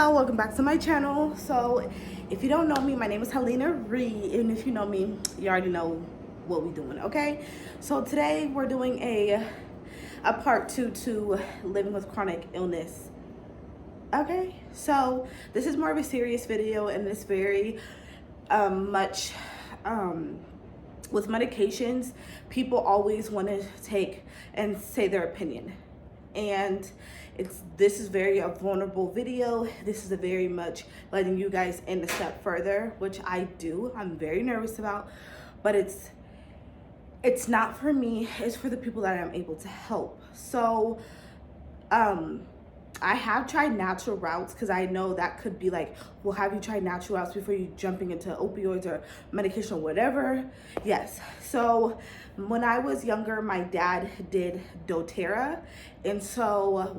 Hello, welcome back to my channel. So if you don't know me, my name is Helena Reed, and if you know me, you already know what we're doing. Okay, so today we're doing a part 2 to living with chronic illness. Okay, so this is more of a serious video, and it's very much with medications. People always want to take and say their opinion, and this is very a vulnerable video. This is a very much letting you guys in a step further, which I'm very nervous about, but it's not for me, it's for the people that I'm able to help. So I have tried natural routes, because I know that could be like, well, have you tried natural routes before you jumping into opioids or medication or whatever? Yes. So when I was younger, my dad did doTERRA. And so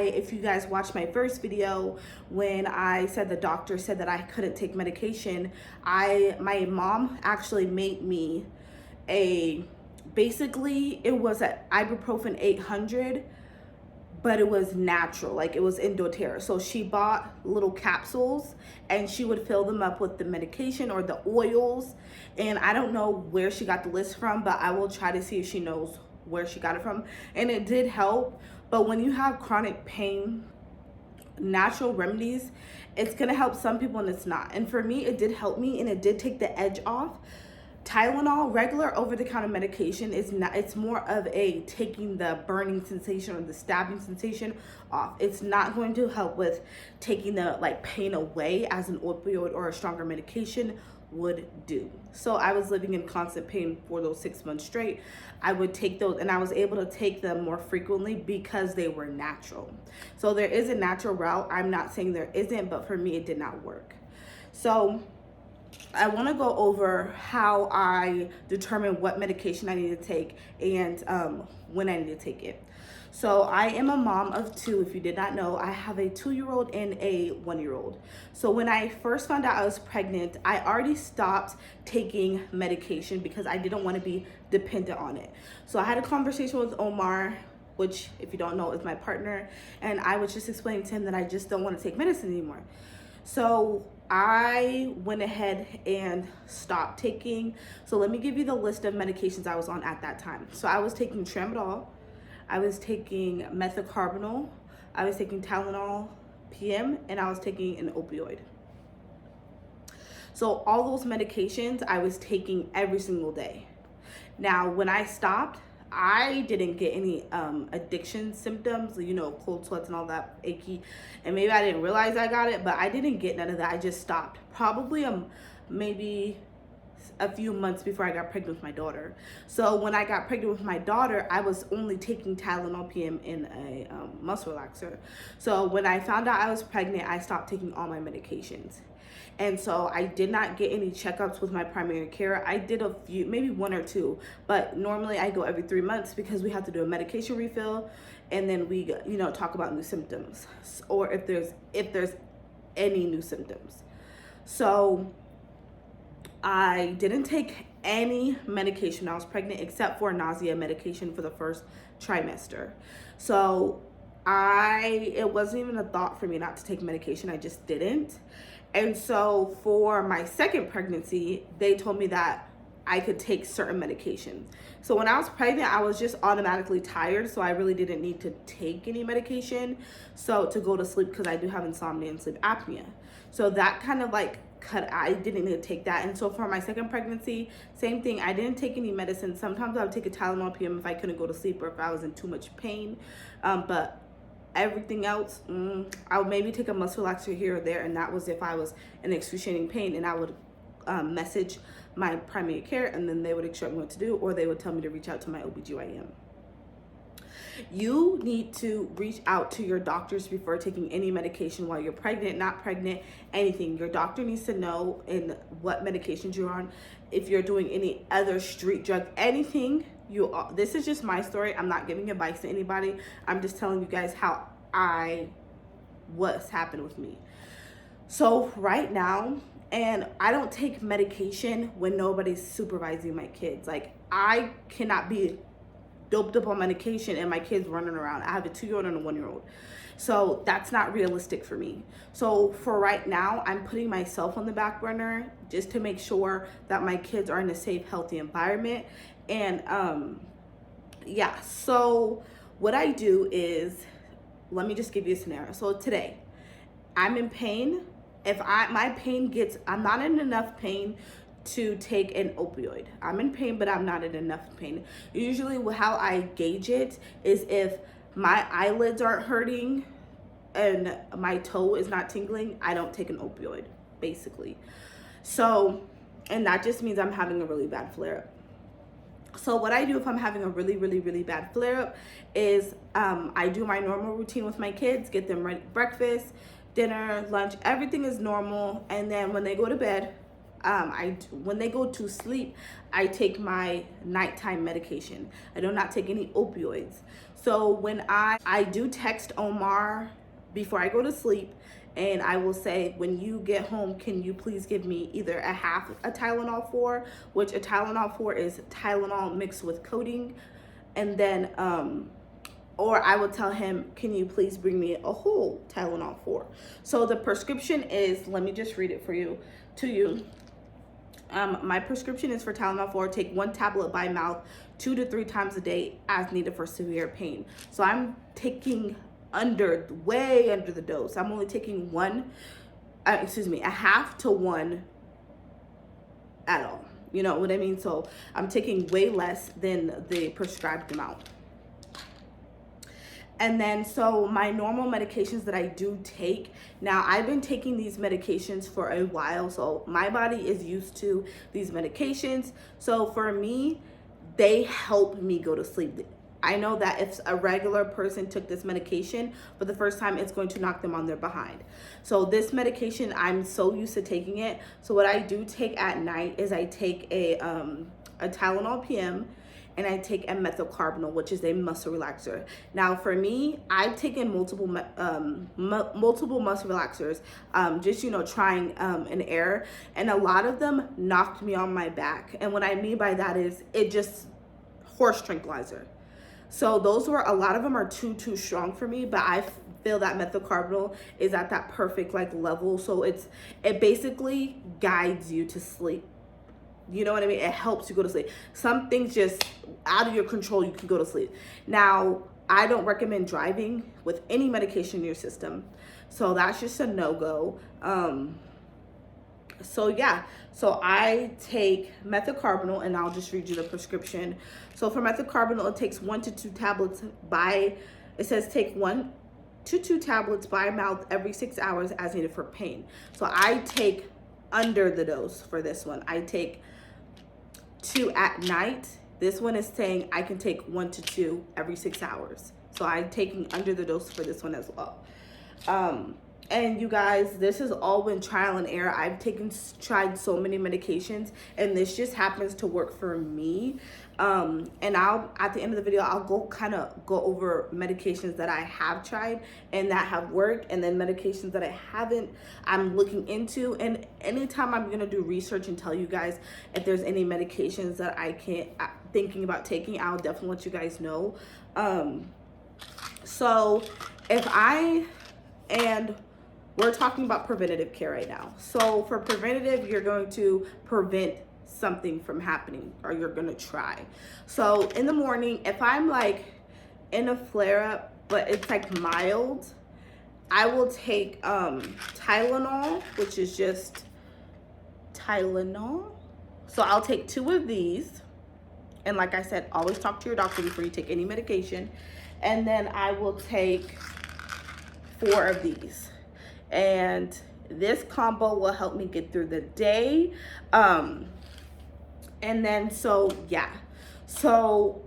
if you guys watched my first video, when I said the doctor said that I couldn't take medication, my mom actually made me basically it was an ibuprofen 800, but it was natural, like it was in doTERRA. So she bought little capsules and she would fill them up with the medication or the oils. And I don't know where she got the list from, but I will try to see if she knows where she got it from. And it did help. But when you have chronic pain, natural remedies, it's gonna help some people and it's not. And for me, it did help me and it did take the edge off. Tylenol, regular over-the-counter medication, is not. It's more of a taking the burning sensation or the stabbing sensation off. It's not going to help with taking the pain away as an opioid or a stronger medication would do. So I was living in constant pain for those 6 months straight. I would take those, and I was able to take them more frequently because they were natural. So there is a natural route. I'm not saying there isn't, but for me, it did not work. So I want to go over how I determine what medication I need to take and when I need to take it. So I am a mom of two. If you did not know, I have a 2-year-old and a 1-year-old. So when I first found out I was pregnant, I already stopped taking medication because I didn't want to be dependent on it. So I had a conversation with Omar, which, if you don't know, is my partner, and I was just explaining to him that I just don't want to take medicine anymore. So I went ahead and stopped taking. So let me give you the list of medications I was on at that time. So I was taking Tramadol, I was taking methocarbamol, I was taking Tylenol PM, and I was taking an opioid. So all those medications I was taking every single day. Now, when I stopped, I didn't get any addiction symptoms, cold sweats and all that achy. And maybe I didn't realize I got it, but I didn't get none of that. I just stopped. Probably maybe a few months before I got pregnant with my daughter. So when I got pregnant with my daughter, I was only taking Tylenol PM in a muscle relaxer. So when I found out I was pregnant, I stopped taking all my medications. And so I did not get any checkups with my primary care. I did a few, maybe 1 or 2, but normally I go every 3 months because we have to do a medication refill, and then we, talk about new symptoms or if there's any new symptoms. So I didn't take any medication when I was pregnant except for nausea medication for the first trimester. So it wasn't even a thought for me not to take medication. I just didn't. And so for my second pregnancy, they told me that I could take certain medications. So when I was pregnant, I was just automatically tired, so I really didn't need to take any medication to go to sleep, because I do have insomnia and sleep apnea. So that kind of I didn't need to take that. And so for my second pregnancy, same thing. I didn't take any medicine. Sometimes I would take a Tylenol PM if I couldn't go to sleep or if I was in too much pain. But everything else, I would maybe take a muscle relaxer here or there, and that was if I was in excruciating pain, and I would message my primary care, and then they would instruct me what to do, or they would tell me to reach out to my OBGYN. You need to reach out to your doctors before taking any medication while you're pregnant, not pregnant, anything. Your doctor needs to know in what medications you're on. If you're doing any other street drug, anything, this is just my story. I'm not giving advice to anybody. I'm just telling you guys what's happened with me. So right now, and I don't take medication when nobody's supervising my kids. I cannot be doped up on medication and my kids running around. I have a 2-year-old and a 1-year-old. So that's not realistic for me. So for right now, I'm putting myself on the back burner just to make sure that my kids are in a safe, healthy environment. And yeah, so what I do is, let me just give you a scenario. So today, I'm in pain. If my pain gets, I'm not in enough pain to take an opioid. I'm in pain, but I'm not in enough pain. Usually how I gauge it is if my eyelids aren't hurting and my toe is not tingling, I don't take an opioid, basically. So, and that just means I'm having a really bad flare-up. So what I do if I'm having a really, really, really bad flare-up is I do my normal routine with my kids, get them ready, breakfast, dinner, lunch, everything is normal. And then when they go to bed, when they go to sleep, I take my nighttime medication. I do not take any opioids. So when I do text Omar before I go to sleep, and I will say, when you get home, can you please give me either a half a Tylenol 4, which a Tylenol 4 is Tylenol mixed with codeine, and then or I will tell him, can you please bring me a whole Tylenol 4. So the prescription is, let me just read it for you, to you. My prescription is for Tylenol 4. Take 1 tablet by mouth 2 to 3 times a day as needed for severe pain. So I'm taking way under the dose. I'm only taking a half to 1 at all. You know what I mean? So I'm taking way less than the prescribed amount. And then, so my normal medications that I do take, now I've been taking these medications for a while, so my body is used to these medications. So for me, they help me go to sleep. I know that if a regular person took this medication for the first time, it's going to knock them on their behind. So this medication, I'm so used to taking it. So what I do take at night is I take a Tylenol PM, and I take a methocarbamol, which is a muscle relaxer. Now for me, I've taken multiple muscle relaxers, just, you know, trying an air, and a lot of them knocked me on my back. And what I mean by that is it just horse tranquilizer. So those were, a lot of them are too strong for me, but I feel that methocarbamol is at that perfect like level. So it basically guides you to sleep. You know what I mean? It helps you go to sleep. Some things just out of your control, you can go to sleep. Now, I don't recommend driving with any medication in your system. So that's just a no-go. So yeah, so I take methocarbamol, and I'll just read you the prescription. So for methocarbamol, it takes 1 to 2 tablets it says take 1 to 2 tablets by mouth every 6 hours as needed for pain. So I take under the dose for this one. I take 2 at night. This one is saying I can take 1 to 2 every 6 hours. So I'm taking under the dose for this one as well. And you guys, this has all been trial and error. I've tried so many medications, and this just happens to work for me. And at the end of the video, I'll go over medications that I have tried and that have worked, and then medications that I haven't, I'm looking into. And anytime I'm gonna do research and tell you guys if there's any medications that I'm thinking about taking, I'll definitely let you guys know. So we're talking about preventative care right now. So for preventative, you're going to prevent something from happening, or you're gonna try. So in the morning, if I'm like in a flare-up, but it's like mild, I will take Tylenol, which is just Tylenol. So I'll take 2 of these. And like I said, always talk to your doctor before you take any medication. And then I will take 4 of these. And this combo will help me get through the day. And then, so yeah. So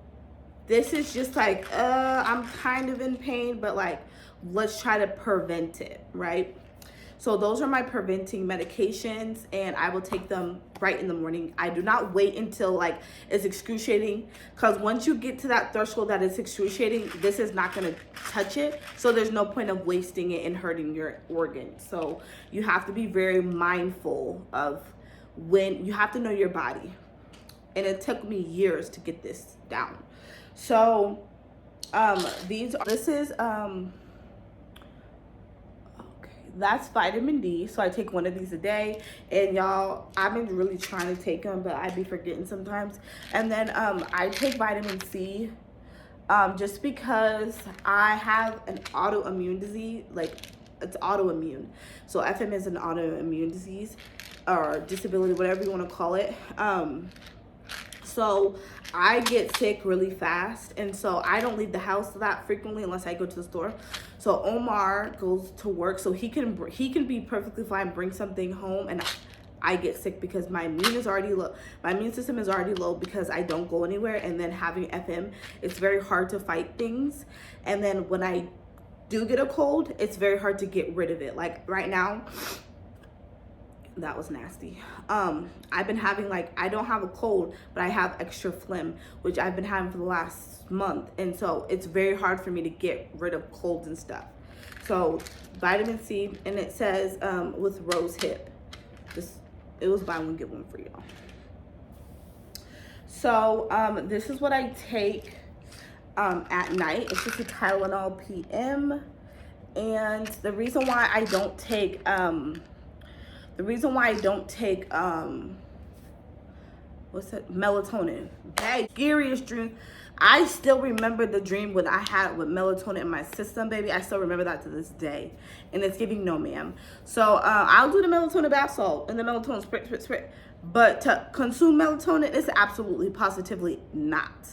this is just like, I'm kind of in pain, but like, let's try to prevent it, right? So those are my preventing medications, and I will take them right in the morning. I do not wait until like it's excruciating, because once you get to that threshold that is excruciating, this is not going to touch it. So there's no point of wasting it and hurting your organs. So you have to be very mindful of when you have to know your body. And it took me years to get this down. So this is that's vitamin D. So I take one of these a day. And y'all, I've been really trying to take them, but I be forgetting sometimes. And then I take vitamin C just because I have an autoimmune disease. Like, it's autoimmune. So FM is an autoimmune disease or disability, whatever you want to call it. So I get sick really fast, and so I don't leave the house that frequently unless I go to the store. So Omar goes to work, so he can be perfectly fine, bring something home, and I get sick because my immune is already low. My immune system is already low because I don't go anywhere, and then having FM, it's very hard to fight things. And then when I do get a cold, it's very hard to get rid of it. Like right now, that was nasty. I've been having, like, I don't have a cold, but I have extra phlegm, which I've been having for the last month. And so it's very hard for me to get rid of colds and stuff. So vitamin C, and it says with rose hip. It was buy one, get one for y'all. So this is what I take at night. It's just a Tylenol PM. And the reason why I don't take what's it, melatonin. Okay, scariest dream. I still remember the dream when I had with melatonin in my system, baby. I still remember that to this day, and it's giving no, ma'am. So I'll do the melatonin bath salt and the melatonin spritz. But to consume melatonin, it's absolutely positively not.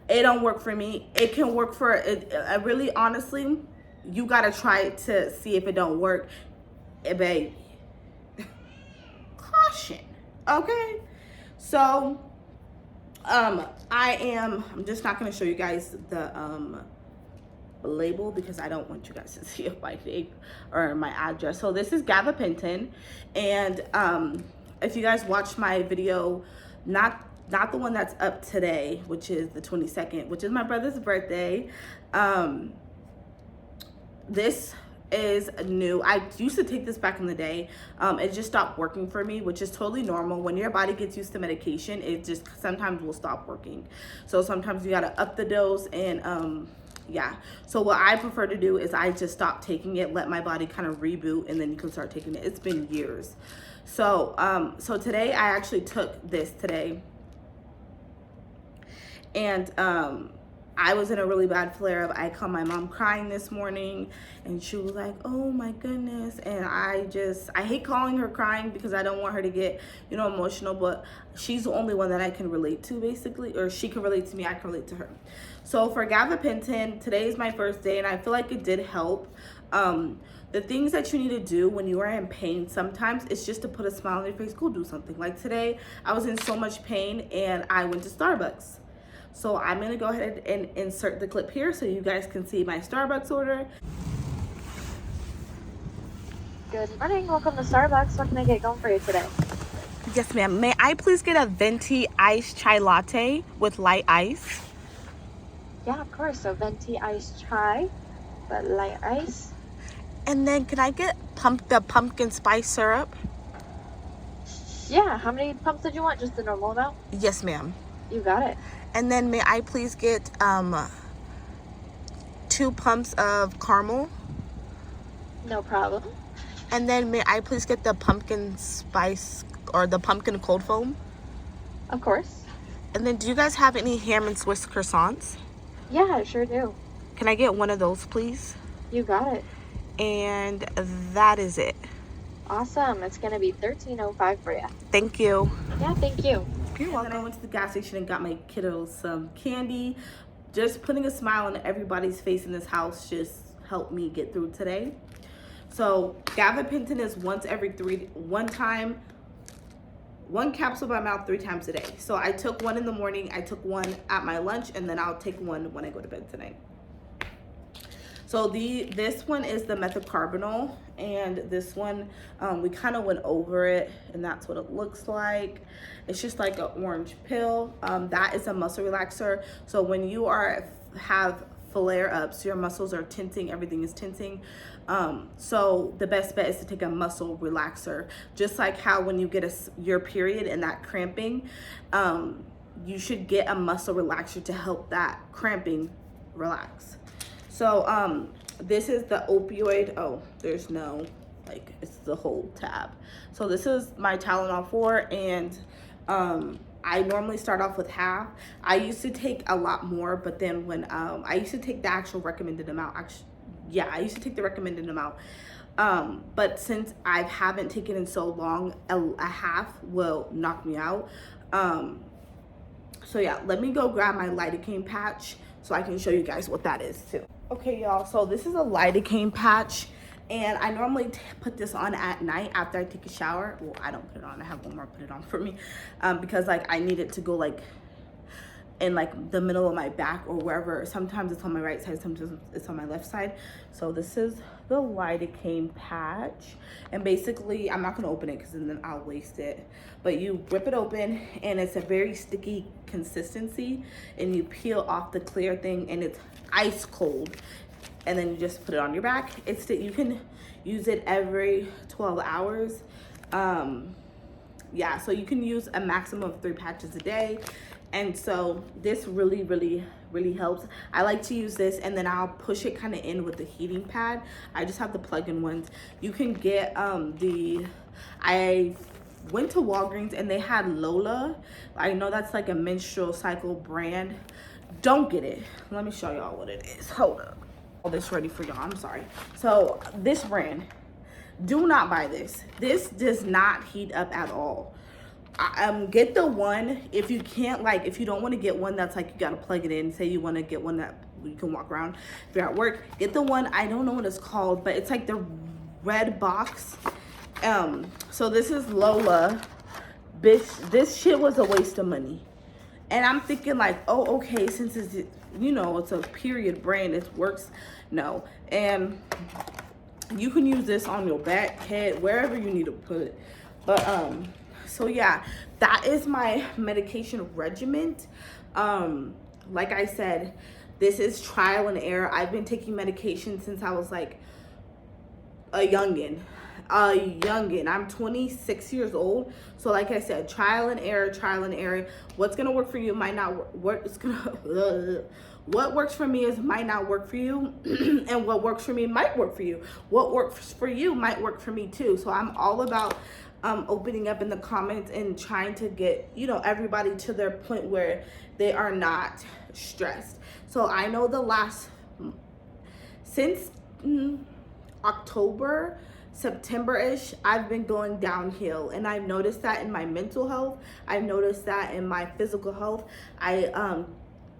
It don't work for me. It can work for it. Really, honestly, you gotta try it to see if it don't work, babe. Caution, okay? So I'm just not going to show you guys the label because I don't want you guys to see my name or my address. So this is gabapentin, and if you guys watched my video, not the one that's up today, which is the 22nd, which is my brother's birthday, this is new. I used to take this back in the day. It just stopped working for me, which is totally normal. When your body gets used to medication, it just sometimes will stop working. So sometimes you gotta up the dose, and yeah. So what I prefer to do is I just stop taking it, let my body kind of reboot, and then you can start taking it. It's been years. So so today I actually took this today, and I was in a really bad flare-up. I called my mom crying this morning, and she was like, oh my goodness. And I hate calling her crying because I don't want her to get, emotional, but she's the only one that I can relate to, basically, or she can relate to me, I can relate to her. So for gabapentin, today is my first day, and I feel like it did help. The things that you need to do when you are in pain, sometimes it's just to put a smile on your face, go do something. Like today, I was in so much pain, and I went to Starbucks. So I'm gonna go ahead and insert the clip here so you guys can see my Starbucks order. Good morning, welcome to Starbucks. What can I get going for you today? Yes, ma'am. May I please get a venti iced chai latte with light ice? Yeah, of course. So venti iced chai, but light ice. And then can I get the pumpkin spice syrup? Yeah, how many pumps did you want? Just the normal amount? Yes, ma'am. You got it. And then may I please get 2 pumps of caramel? No problem. And then may I please get the pumpkin spice or the pumpkin cold foam? Of course. And then do you guys have any ham and Swiss croissants? Yeah, I sure do. Can I get one of those, please? You got it. And that is it. Awesome. It's going to be $13.05 for you. Thank you. Yeah, thank you. You're welcome. I went to the gas station and got my kiddos some candy. Just putting a smile on everybody's face in this house just helped me get through today. So gabapentin is one capsule by mouth 3 times a day. So I took one in the morning, I took one at my lunch, and then I'll take one when I go to bed tonight. So this one is the methocarbamol, and this one we kind of went over it, and that's what it looks like. It's just like an orange pill. That is a muscle relaxer. So when you have flare-ups, your muscles are tensing, everything is tensing. So the best bet is to take a muscle relaxer, just like how when you get your period and that cramping, you should get a muscle relaxer to help that cramping relax. So this is the opioid. Oh, there's no, like, it's the whole tab. So this is my Tylenol 4, and I normally start off with half. I used to take a lot more, but then when I used to take the actual recommended amount. I used to take the recommended amount. But since I haven't taken in so long, a half will knock me out. So yeah, let me go grab my lidocaine patch so I can show you guys what that is too. Okay, y'all, so this is a lidocaine patch, and I normally put this on at night after I take a shower. Well, I don't put it on, I have one more put it on for me, because like I need it to go like in like the middle of my back or wherever. Sometimes it's on my right side, sometimes it's on my left side. So this is the lidocaine patch, and basically I'm not gonna open it because then I'll waste it, but you rip it open and it's a very sticky consistency, and you peel off the clear thing and it's ice cold, and then you just put it on your back. You can use it every 12 hours. Yeah, so you can use a maximum of 3 patches a day. And so this really, really, really helps. I like to use this, and then I'll push it kind of in with the heating pad. I just have the plug-in ones. You can get I went to Walgreens and they had Lola. I know that's like a menstrual cycle brand. Don't get it. Let me show y'all what it is. Hold up. All this ready for y'all. I'm sorry. So this brand, do not buy this. This does not heat up at all. Get the one, if you can't, like, if you don't want to get one that's like you gotta plug it in, say you want to get one that you can walk around if you're at work, get the one, I don't know what it's called, but it's like the red box. So this is Lola. Bitch, this shit was a waste of money. And I'm thinking like, oh, okay, since it's, you know, it's a period brand, it works. No. And you can use this on your back, head, wherever you need to put it. But so yeah, that is my medication regimen. Like I said, this is trial and error. I've been taking medication since I was like a youngin. I'm 26 years old. So like I said, trial and error. What's gonna work for you might not work. What works for me might not work for you, and what works for me might work for you. What works for you might work for me too. So I'm all about opening up in the comments and trying to get, you know, everybody to their point where they are not stressed. So I know since October, September-ish, I've been going downhill, and I've noticed that in my mental health. I've noticed that in my physical health.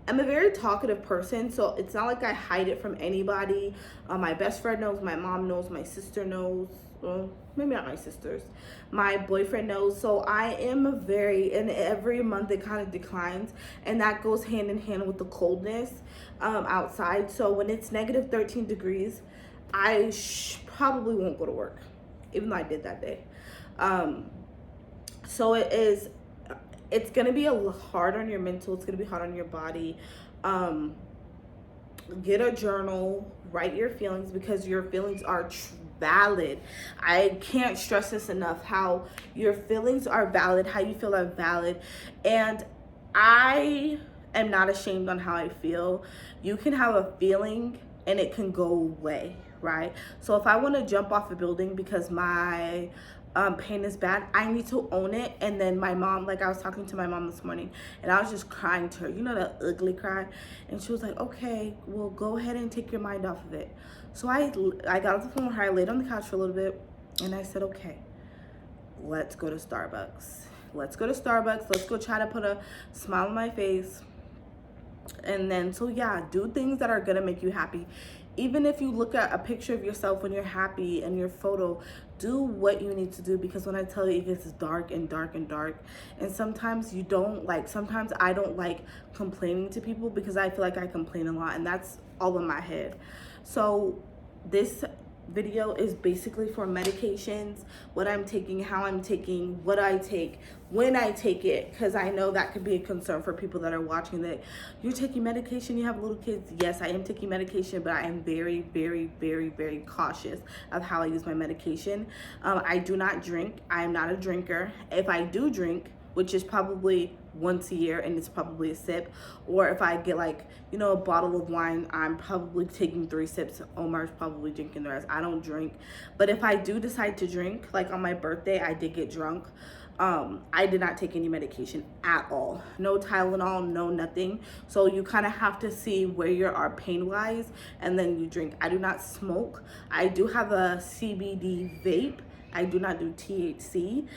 I'm a very talkative person, so it's not like I hide it from anybody. My best friend knows, my mom knows, my sister knows. Well, maybe not my sisters. My boyfriend knows. So I am and every month it kind of declines, and that goes hand in hand with the coldness outside. So when it's negative 13 degrees, I probably won't go to work, even though I did that day. So it's gonna be hard on your mental, it's gonna be hard on your body. Get a journal, write your feelings, because your feelings are valid. I can't stress this enough, how your feelings are valid, how you feel are valid. And I am not ashamed on how I feel. You can have a feeling and it can go away, right? So if I want to jump off a building because my pain is bad, I need to own it. And then my mom, like I was talking to my mom this morning, and I was just crying to her, you know, that ugly cry. And she was like, okay, well, go ahead and take your mind off of it. So I got off the phone with her, I laid on the couch for a little bit, and I said, okay, let's go to Starbucks. Let's go to Starbucks. Let's go try to put a smile on my face. And then, so yeah, do things that are gonna make you happy. Even if you look at a picture of yourself when you're happy and your photo, do what you need to do, because when I tell you, it gets dark and dark and dark. And sometimes sometimes I don't like complaining to people, because I feel like I complain a lot, and that's all in my head. So this video is basically for medications, what I'm taking, how I'm taking, what I take, when I take it, because I know that could be a concern for people that are watching, that you're taking medication, you have little kids. Yes, I am taking medication, but I am very, very, very, very cautious of how I use my medication. I do not drink. I am not a drinker. If I do drink, which is probably once a year and it's probably a sip. Or if I get like, you know, a bottle of wine, I'm probably taking 3 sips. Omar's probably drinking the rest. I don't drink. But if I do decide to drink, like on my birthday, I did get drunk. I did not take any medication at all. No Tylenol, no nothing. So you kind of have to see where you are pain-wise and then you drink. I do not smoke. I do have a CBD vape. I do not do THC.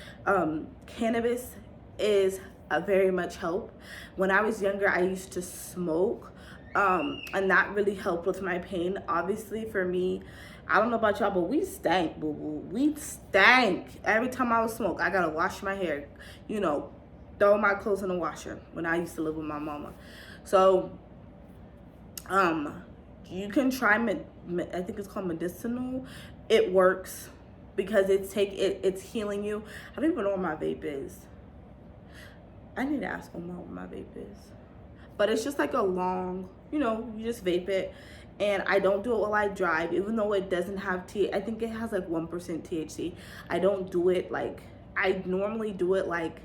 Cannabis is a very much help. When I was younger, I used to smoke, and that really helped with my pain. Obviously, for me, I don't know about y'all, but we stank, boo-boo. We stank. Every time I would smoke, I gotta wash my hair, you know, throw my clothes in the washer when I used to live with my mama. So, you can try, I think it's called medicinal. It works because it's healing you. I don't even know what my vape is. I need to ask Omar what my vape is. But it's just like a long, you know, you just vape it. And I don't do it while I drive, even though it doesn't have I think it has like 1% THC. I don't do it like, I normally do it like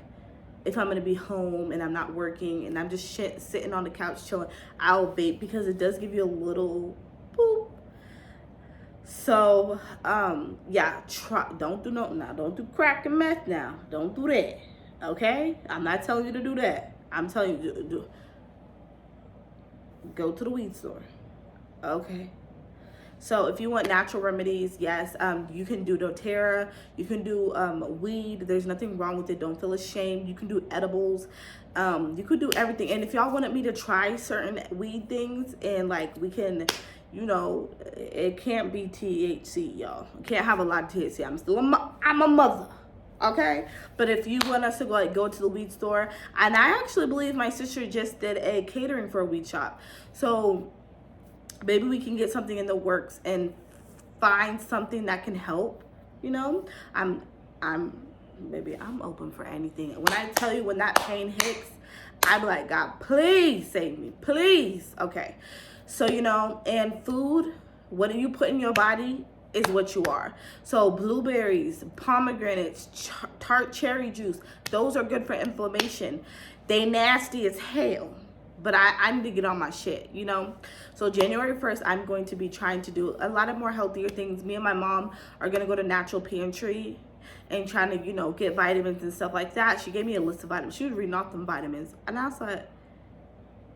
if I'm gonna be home and I'm not working and I'm just sitting on the couch chilling, I'll vape because it does give you a little boop. So, yeah, don't do crack and meth now. Don't do that, okay? I'm not telling you to do that. I'm telling you to go to the weed store. Okay, so if you want natural remedies, yes, you can do doTERRA, you can do weed. There's nothing wrong with it. Don't feel ashamed. You can do edibles. You could do everything. And if y'all wanted me to try certain weed things and like we can, you know, it can't be THC, y'all. It can't have a lot of THC. I'm a mother. Okay, but if you want us to go to the weed store, and I actually believe my sister just did a catering for a weed shop, so maybe we can get something in the works and find something that can help. You know, I'm open for anything. When I tell you, when that pain hits, I'm like, God, please save me, please. Okay, so you know, and food, what do you put in your body is what you are. So blueberries, pomegranates, tart cherry juice, those are good for inflammation. They nasty as hell, but I need to get on my shit, you know? So January 1st, I'm going to be trying to do a lot of more healthier things. Me and my mom are gonna go to Natural Pantry and trying to, you know, get vitamins and stuff like that. She gave me a list of vitamins. She was reading off them vitamins. And I was like,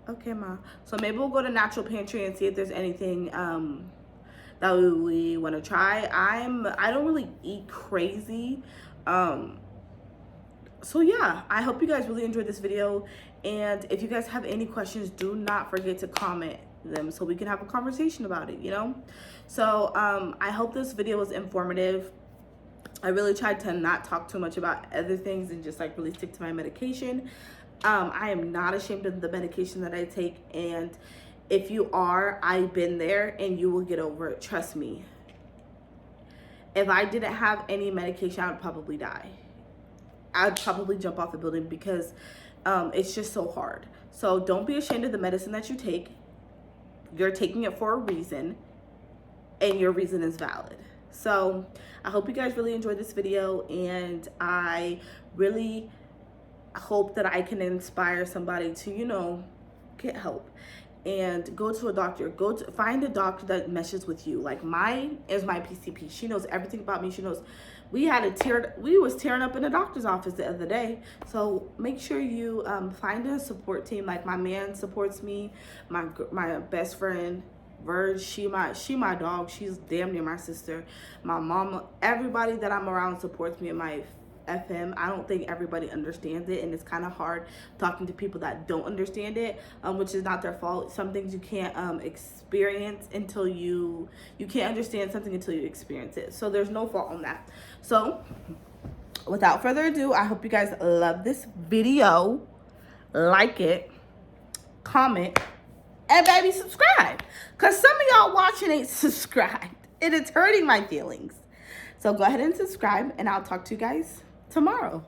okay, Ma. So maybe we'll go to Natural Pantry and see if there's anything that we want to try. I don't really eat crazy. So yeah, I hope you guys really enjoyed this video. And if you guys have any questions, do not forget to comment them so we can have a conversation about it, you know? So I hope this video was informative. I really tried to not talk too much about other things and just like really stick to my medication. I am not ashamed of the medication that I take, and if you are, I've been there and you will get over it. Trust me. If I didn't have any medication, I would probably die. I'd probably jump off the building because it's just so hard. So don't be ashamed of the medicine that you take. You're taking it for a reason and your reason is valid. So I hope you guys really enjoyed this video, and I really hope that I can inspire somebody to, you know, get help and go to a doctor. Find a doctor that meshes with you. Like mine is my PCP. She knows everything about me. She knows we was tearing up in the doctor's office the other day. So make sure you find a support team. Like my man supports me, my best friend Verge, she my dog. She's damn near my sister. My mama, everybody that I'm around supports me in my FM. I don't think everybody understands it, and it's kind of hard talking to people that don't understand it, which is not their fault. Some things you can't experience until you can't understand something until you experience it. So there's no fault on that. So without further ado, I hope you guys love this video. Like it, comment, and baby subscribe, because some of y'all watching ain't subscribed and it's hurting my feelings. So go ahead and subscribe, and I'll talk to you guys tomorrow.